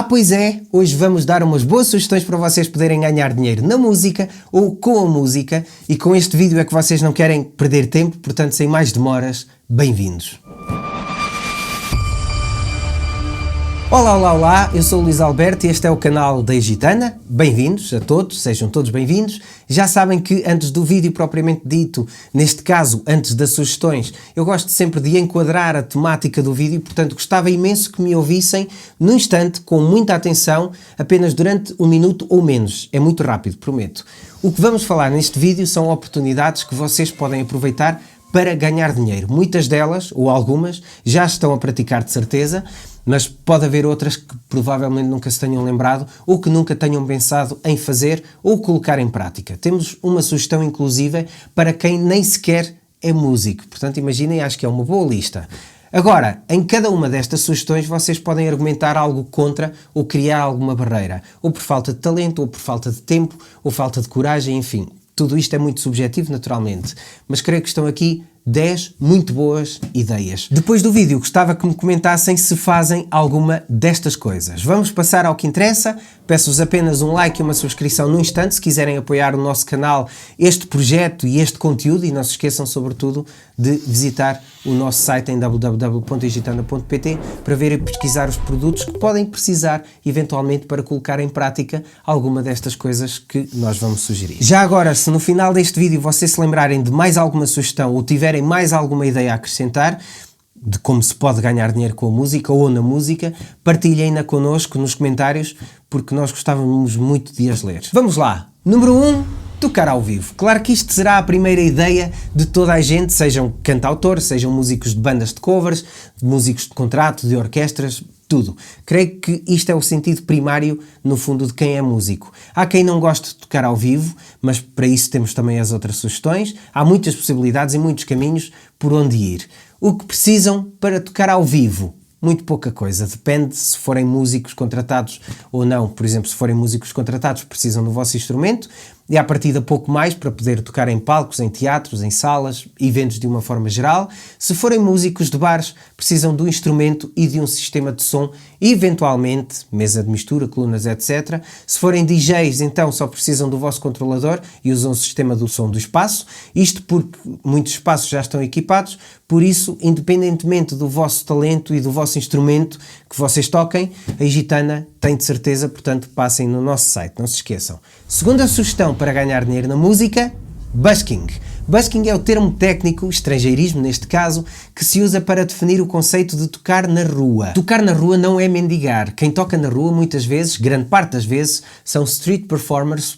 Pois é, hoje vamos dar umas boas sugestões para vocês poderem ganhar dinheiro na música ou com a música, e com este vídeo é que vocês não querem perder tempo, portanto, sem mais demoras, bem-vindos. Olá, eu sou o Luís Alberto e este é o canal da Gitana. Bem-vindos a todos, sejam todos bem-vindos. Já sabem que antes do vídeo propriamente dito, neste caso antes das sugestões, eu gosto sempre de enquadrar a temática do vídeo, portanto gostava imenso que me ouvissem num instante, com muita atenção, apenas durante 1 minuto ou menos. É muito rápido, prometo. O que vamos falar neste vídeo são oportunidades que vocês podem aproveitar para ganhar dinheiro. Muitas delas, ou algumas, já estão a praticar de certeza, mas pode haver outras que provavelmente nunca se tenham lembrado ou que nunca tenham pensado em fazer ou colocar em prática. Temos uma sugestão inclusive para quem nem sequer é músico, portanto imaginem, acho que é uma boa lista. Agora, em cada uma destas sugestões vocês podem argumentar algo contra ou criar alguma barreira, ou por falta de talento, ou por falta de tempo, ou falta de coragem, enfim. Tudo isto é muito subjetivo, naturalmente, mas creio que estão aqui 10 muito boas ideias. Depois do vídeo, gostava que me comentassem se fazem alguma destas coisas. Vamos passar ao que interessa. Peço-vos apenas um like e uma subscrição no instante, se quiserem apoiar o nosso canal, este projeto e este conteúdo, e não se esqueçam, sobretudo, de visitar o nosso site em www.gitana.pt para ver e pesquisar os produtos que podem precisar, eventualmente, para colocar em prática alguma destas coisas que nós vamos sugerir. Já agora, se no final deste vídeo vocês se lembrarem de mais alguma sugestão ou tiverem mais alguma ideia a acrescentar, de como se pode ganhar dinheiro com a música ou na música, partilhem-na connosco nos comentários, porque nós gostávamos muito de as ler. Vamos lá! Número 1. Tocar ao vivo. Claro que isto será a primeira ideia de toda a gente, sejam cantautores, sejam músicos de bandas de covers, músicos de contrato, de orquestras, tudo. Creio que isto é o sentido primário, no fundo, de quem é músico. Há quem não goste de tocar ao vivo, mas para isso temos também as outras sugestões. Há muitas possibilidades e muitos caminhos por onde ir. O que precisam para tocar ao vivo? Muito pouca coisa, depende se forem músicos contratados ou não. Por exemplo, se forem músicos contratados precisam do vosso instrumento e à partida pouco mais para poder tocar em palcos, em teatros, em salas, eventos de uma forma geral. Se forem músicos de bares, precisam do instrumento e de um sistema de som, eventualmente mesa de mistura, colunas, etc. Se forem DJs, então só precisam do vosso controlador e usam o sistema do som do espaço, isto porque muitos espaços já estão equipados. Por isso, independentemente do vosso talento e do vosso instrumento que vocês toquem, a Gitana tem de certeza, portanto passem no nosso site, não se esqueçam. Segunda sugestão para ganhar dinheiro na música: busking. Busking é o termo técnico, estrangeirismo neste caso, que se usa para definir o conceito de tocar na rua. Tocar na rua não é mendigar. Quem toca na rua muitas vezes, grande parte das vezes, são street performers,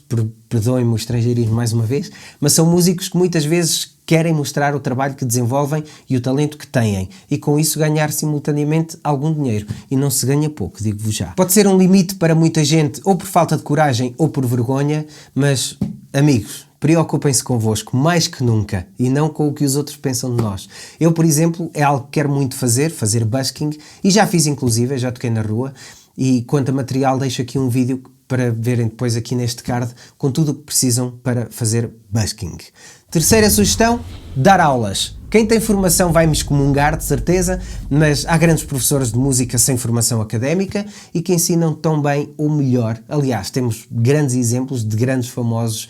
perdoem-me o estrangeirismo mais uma vez, mas são músicos que muitas vezes querem mostrar o trabalho que desenvolvem e o talento que têm, e com isso ganhar simultaneamente algum dinheiro. E não se ganha pouco, digo-vos já. Pode ser um limite para muita gente, ou por falta de coragem ou por vergonha, mas, amigos, preocupem-se convosco mais que nunca e não com o que os outros pensam de nós. Eu, por exemplo, é algo que quero muito fazer busking, e já fiz inclusive, já toquei na rua, e quanto a material deixo aqui um vídeo para verem depois aqui neste card, com tudo o que precisam para fazer busking. Terceira sugestão: dar aulas. Quem tem formação vai me excomungar, de certeza, mas há grandes professores de música sem formação académica e que ensinam tão bem ou melhor. Aliás, temos grandes exemplos de grandes famosos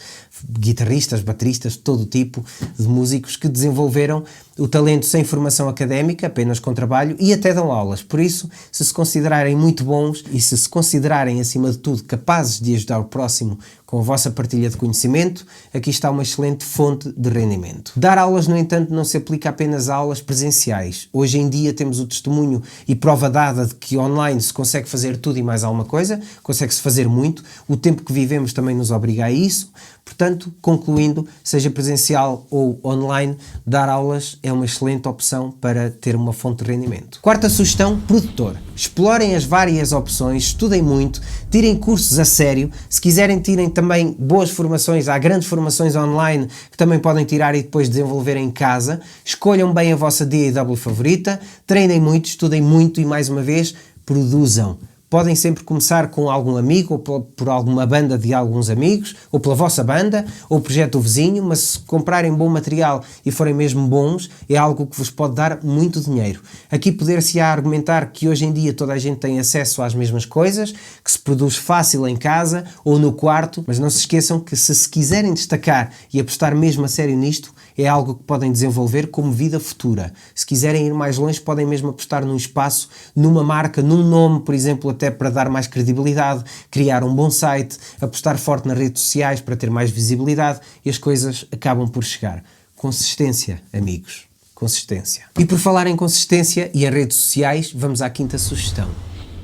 guitarristas, bateristas, todo tipo de músicos que desenvolveram o talento sem formação académica, apenas com trabalho, e até dão aulas. Por isso, se considerarem muito bons e se considerarem, acima de tudo, capazes de ajudar o próximo com a vossa partilha de conhecimento, aqui está uma excelente fonte de rendimento. Dar aulas, no entanto, não se aplica apenas a aulas presenciais. Hoje em dia temos o testemunho e prova dada de que online se consegue fazer tudo e mais alguma coisa, consegue-se fazer muito. O tempo que vivemos também nos obriga a isso. Portanto, concluindo, seja presencial ou online, dar aulas é uma excelente opção para ter uma fonte de rendimento. Quarta sugestão: produtor. Explorem as várias opções, estudem muito, tirem cursos a sério. Se quiserem, tirem também boas formações. Há grandes formações online que também podem tirar e depois desenvolver em casa. Escolham bem a vossa DAW favorita, treinem muito, estudem muito e, mais uma vez, produzam. podem sempre começar com algum amigo, ou por alguma banda de alguns amigos, ou pela vossa banda, ou o projeto do vizinho, mas se comprarem bom material e forem mesmo bons, é algo que vos pode dar muito dinheiro. Aqui poder-se-á argumentar que hoje em dia toda a gente tem acesso às mesmas coisas, que se produz fácil em casa ou no quarto, mas não se esqueçam que se quiserem destacar e apostar mesmo a sério nisto, é algo que podem desenvolver como vida futura. Se quiserem ir mais longe, podem mesmo apostar num espaço, numa marca, num nome, por exemplo, até para dar mais credibilidade, criar um bom site, apostar forte nas redes sociais para ter mais visibilidade e as coisas acabam por chegar. Consistência, amigos. Consistência. E por falar em consistência e em redes sociais, vamos à quinta sugestão.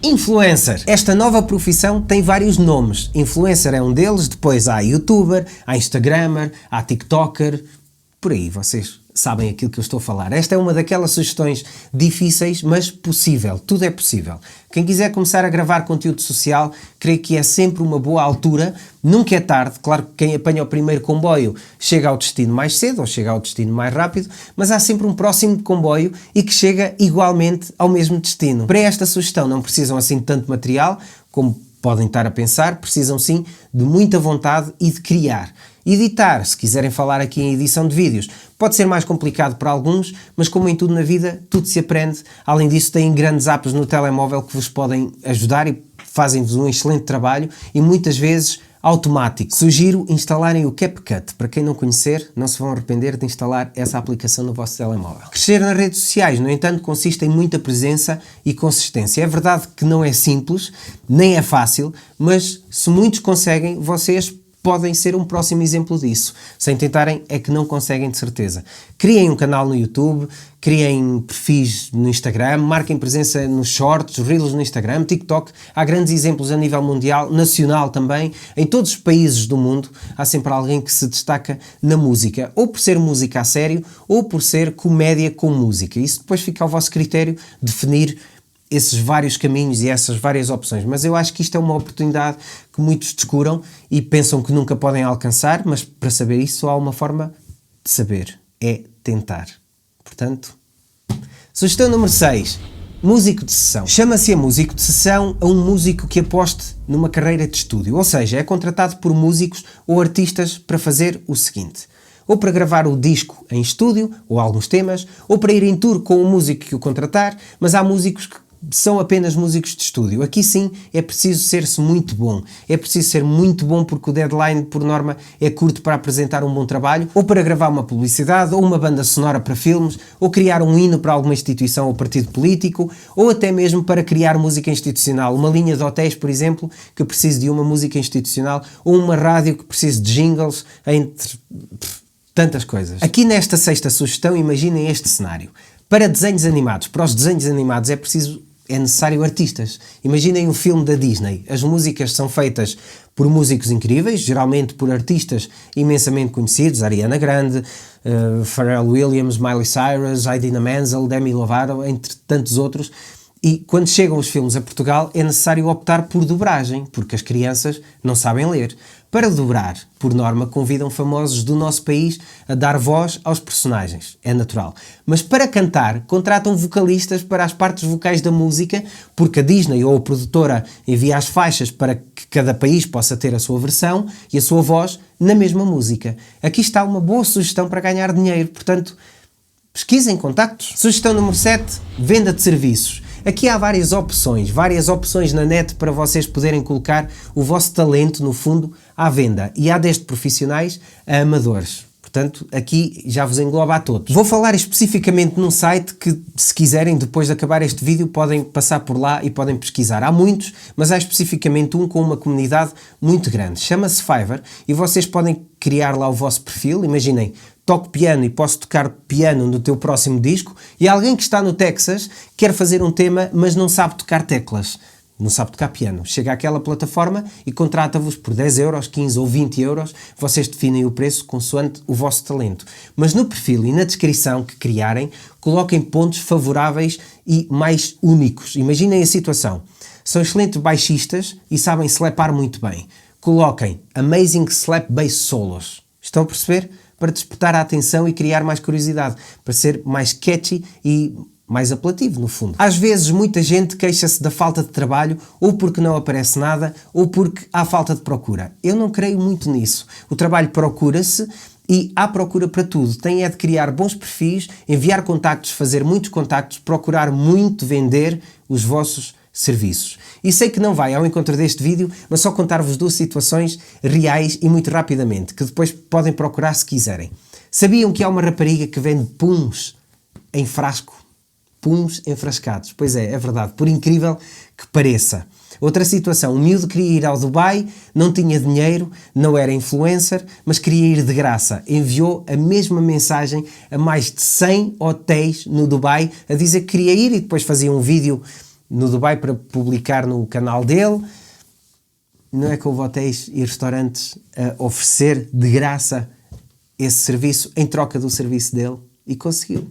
Influencer. Esta nova profissão tem vários nomes. Influencer é um deles, depois há YouTuber, há Instagrammer, há TikToker, por aí vocês sabem aquilo que eu estou a falar. Esta é uma daquelas sugestões difíceis, mas possível. Tudo é possível. Quem quiser começar a gravar conteúdo social, creio que é sempre uma boa altura. Nunca é tarde. Claro que quem apanha o primeiro comboio chega ao destino mais cedo ou chega ao destino mais rápido, mas há sempre um próximo comboio e que chega igualmente ao mesmo destino. Para esta sugestão não precisam assim de tanto material, como podem estar a pensar, precisam sim de muita vontade e de criar. Editar, se quiserem falar aqui em edição de vídeos, pode ser mais complicado para alguns, mas como em tudo na vida, tudo se aprende. Além disso, têm grandes apps no telemóvel que vos podem ajudar e fazem-vos um excelente trabalho e muitas vezes automático. Sugiro instalarem o CapCut. Para quem não conhecer, não se vão arrepender de instalar essa aplicação no vosso telemóvel. Crescer nas redes sociais, no entanto, consiste em muita presença e consistência. É verdade que não é simples, nem é fácil, mas se muitos conseguem, vocês podem ser um próximo exemplo disso. Sem tentarem, é que não conseguem de certeza. Criem um canal no YouTube, criem perfis no Instagram, marquem presença nos shorts, reels no Instagram, TikTok. Há grandes exemplos a nível mundial, nacional também. Em todos os países do mundo há sempre alguém que se destaca na música, ou por ser música a sério, ou por ser comédia com música. Isso depois fica ao vosso critério definir esses vários caminhos e essas várias opções, mas eu acho que isto é uma oportunidade que muitos descuram e pensam que nunca podem alcançar, mas para saber isso só há uma forma de saber, é tentar. Portanto, sugestão número 6, músico de sessão. Chama-se a músico de sessão a um músico que aposte numa carreira de estúdio, ou seja, é contratado por músicos ou artistas para fazer o seguinte: ou para gravar o disco em estúdio, ou alguns temas, ou para ir em tour com o músico que o contratar, mas há músicos que são apenas músicos de estúdio. Aqui sim é preciso ser-se muito bom. É preciso ser muito bom porque o deadline, por norma, é curto para apresentar um bom trabalho, ou para gravar uma publicidade, ou uma banda sonora para filmes, ou criar um hino para alguma instituição ou partido político, ou até mesmo para criar música institucional. Uma linha de hotéis, por exemplo, que precise de uma música institucional, ou uma rádio que precise de jingles, entre tantas coisas. Aqui nesta sexta sugestão, imaginem este cenário. Para desenhos animados, para os desenhos animados é necessário artistas. Imaginem um filme da Disney. As músicas são feitas por músicos incríveis, geralmente por artistas imensamente conhecidos, Ariana Grande, Pharrell Williams, Miley Cyrus, Idina Menzel, Demi Lovato, entre tantos outros. E quando chegam os filmes a Portugal é necessário optar por dobragem, porque as crianças não sabem ler. Para dobrar, por norma, convidam famosos do nosso país a dar voz aos personagens, é natural. Mas para cantar, contratam vocalistas para as partes vocais da música, porque a Disney ou a produtora envia as faixas para que cada país possa ter a sua versão e a sua voz na mesma música. Aqui está uma boa sugestão para ganhar dinheiro, portanto, pesquisem contactos. Sugestão número 7, venda de serviços. Aqui há várias opções na net para vocês poderem colocar o vosso talento, no fundo, à venda. E há desde profissionais a amadores. Portanto, aqui já vos engloba a todos. Vou falar especificamente num site que, se quiserem, depois de acabar este vídeo, podem passar por lá e podem pesquisar. Há muitos, mas há especificamente um com uma comunidade muito grande. Chama-se Fiverr e vocês podem criar lá o vosso perfil. Imaginem, toco piano e posso tocar piano no teu próximo disco, e alguém que está no Texas quer fazer um tema, mas não sabe tocar teclas. Não sabe tocar piano. Chega àquela plataforma e contrata-vos por 10 euros, 15 ou 20 euros. Vocês definem o preço consoante o vosso talento. Mas no perfil e na descrição que criarem, coloquem pontos favoráveis e mais únicos. Imaginem a situação. São excelentes baixistas e sabem slapar muito bem. Coloquem Amazing Slap Bass Solos. Estão a perceber? Para despertar a atenção e criar mais curiosidade. Para ser mais catchy e mais apelativo, no fundo. Às vezes, muita gente queixa-se da falta de trabalho, ou porque não aparece nada, ou porque há falta de procura. Eu não creio muito nisso. O trabalho procura-se e há procura para tudo. Tem é de criar bons perfis, enviar contactos, fazer muitos contactos, procurar muito vender os vossos serviços. E sei que não vai ao encontro deste vídeo, mas só contar-vos 2 situações reais e muito rapidamente, que depois podem procurar se quiserem. Sabiam que há uma rapariga que vende puns em frasco? Puns enfrascados. Pois é verdade, por incrível que pareça. Outra situação, um miúdo queria ir ao Dubai, não tinha dinheiro, não era influencer, mas queria ir de graça. Enviou a mesma mensagem a mais de 100 hotéis no Dubai, a dizer que queria ir e depois fazia um vídeo no Dubai para publicar no canal dele. Não é que houve hotéis e restaurantes a oferecer de graça esse serviço em troca do serviço dele e conseguiu.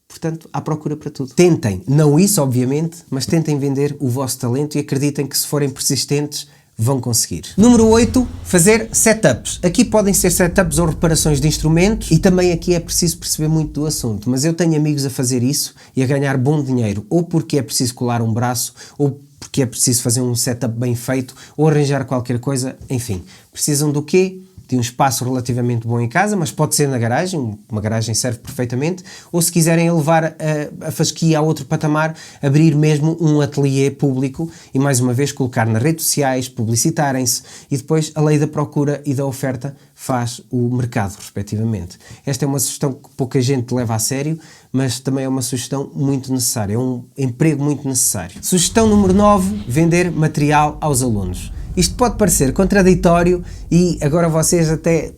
Portanto, há procura para tudo. Tentem, não isso obviamente, mas tentem vender o vosso talento e acreditem que se forem persistentes vão conseguir. Número 8, fazer setups. Aqui podem ser setups ou reparações de instrumentos e também aqui é preciso perceber muito do assunto, mas eu tenho amigos a fazer isso e a ganhar bom dinheiro, ou porque é preciso colar um braço, ou porque é preciso fazer um setup bem feito, ou arranjar qualquer coisa, enfim. Precisam do quê? De um espaço relativamente bom em casa, mas pode ser na garagem, uma garagem serve perfeitamente, ou se quiserem elevar a fasquia a outro patamar, abrir mesmo um ateliê público e mais uma vez colocar nas redes sociais, publicitarem-se e depois a lei da procura e da oferta faz o mercado, respectivamente. Esta é uma sugestão que pouca gente leva a sério, mas também é uma sugestão muito necessária, é um emprego muito necessário. Sugestão número 9, vender material aos alunos. Isto pode parecer contraditório e agora vocês até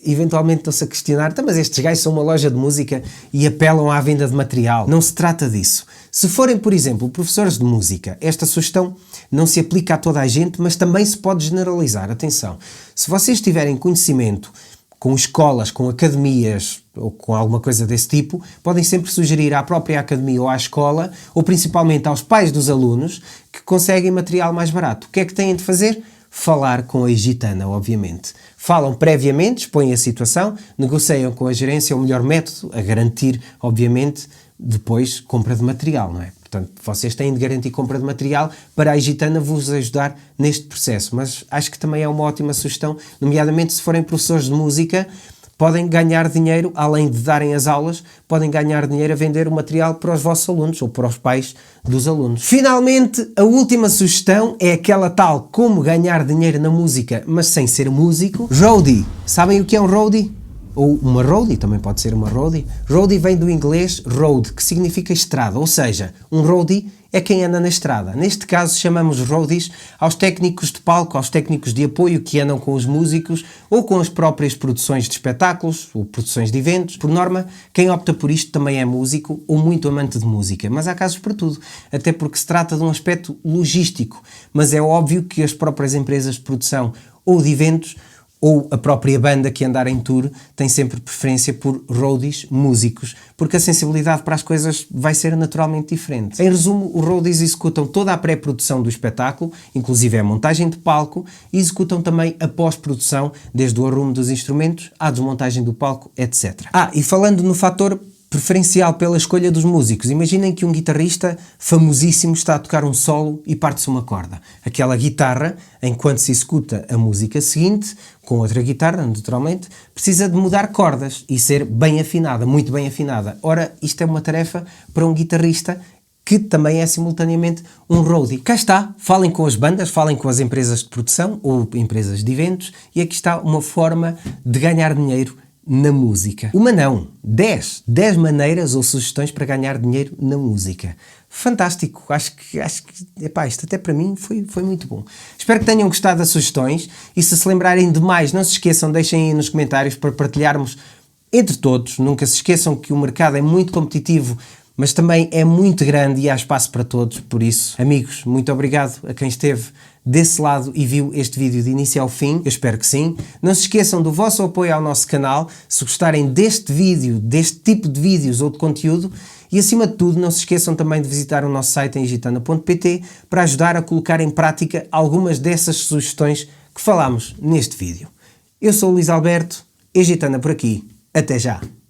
eventualmente estão-se a questionar, mas estes gajos são uma loja de música e apelam à venda de material. Não se trata disso. Se forem, por exemplo, professores de música, esta sugestão não se aplica a toda a gente, mas também se pode generalizar. Atenção, se vocês tiverem conhecimento com escolas, com academias ou com alguma coisa desse tipo, podem sempre sugerir à própria academia ou à escola, ou principalmente aos pais dos alunos, que conseguem material mais barato. O que é que têm de fazer? Falar com a Gitana, obviamente. Falam previamente, expõem a situação, negociam com a gerência o melhor método, a garantir, obviamente, depois compra de material, não é? Portanto, vocês têm de garantir compra de material para a Gitana vos ajudar neste processo. Mas acho que também é uma ótima sugestão, nomeadamente se forem professores de música, podem ganhar dinheiro, além de darem as aulas, podem ganhar dinheiro a vender o material para os vossos alunos ou para os pais dos alunos. Finalmente, a última sugestão é aquela tal como ganhar dinheiro na música, mas sem ser músico. Roadie. Sabem o que é um roadie? Ou uma roadie, também pode ser uma roadie. Roadie vem do inglês road, que significa estrada, ou seja, um roadie é quem anda na estrada. Neste caso chamamos roadies aos técnicos de palco, aos técnicos de apoio que andam com os músicos ou com as próprias produções de espetáculos ou produções de eventos. Por norma, quem opta por isto também é músico ou muito amante de música, mas há casos para tudo, até porque se trata de um aspecto logístico, mas é óbvio que as próprias empresas de produção ou de eventos ou a própria banda que andar em tour tem sempre preferência por roadies, músicos, porque a sensibilidade para as coisas vai ser naturalmente diferente. Em resumo, os roadies executam toda a pré-produção do espetáculo, inclusive a montagem de palco, e executam também a pós-produção, desde o arrumo dos instrumentos à desmontagem do palco, etc. E falando no fator preferencial pela escolha dos músicos. Imaginem que um guitarrista famosíssimo está a tocar um solo e parte-se uma corda. Aquela guitarra, enquanto se executa a música seguinte, com outra guitarra, naturalmente, precisa de mudar cordas e ser bem afinada, muito bem afinada. Ora, isto é uma tarefa para um guitarrista que também é simultaneamente um roadie. Cá está, falem com as bandas, falem com as empresas de produção ou empresas de eventos e aqui está uma forma de ganhar dinheiro na música. Uma não, 10 maneiras ou sugestões para ganhar dinheiro na música. Fantástico, acho que isto até para mim foi muito bom. Espero que tenham gostado das sugestões e se lembrarem de mais, não se esqueçam, deixem aí nos comentários para partilharmos entre todos. Nunca se esqueçam que o mercado é muito competitivo, mas também é muito grande e há espaço para todos. Por isso, amigos, muito obrigado a quem esteve desse lado e viu este vídeo de início ao fim. Eu espero que sim. Não se esqueçam do vosso apoio ao nosso canal, se gostarem deste vídeo, deste tipo de vídeos ou de conteúdo, e acima de tudo não se esqueçam também de visitar o nosso site em gitana.pt para ajudar a colocar em prática algumas dessas sugestões que falámos neste vídeo. Eu sou o Luís Alberto, e Gitana por aqui. Até já!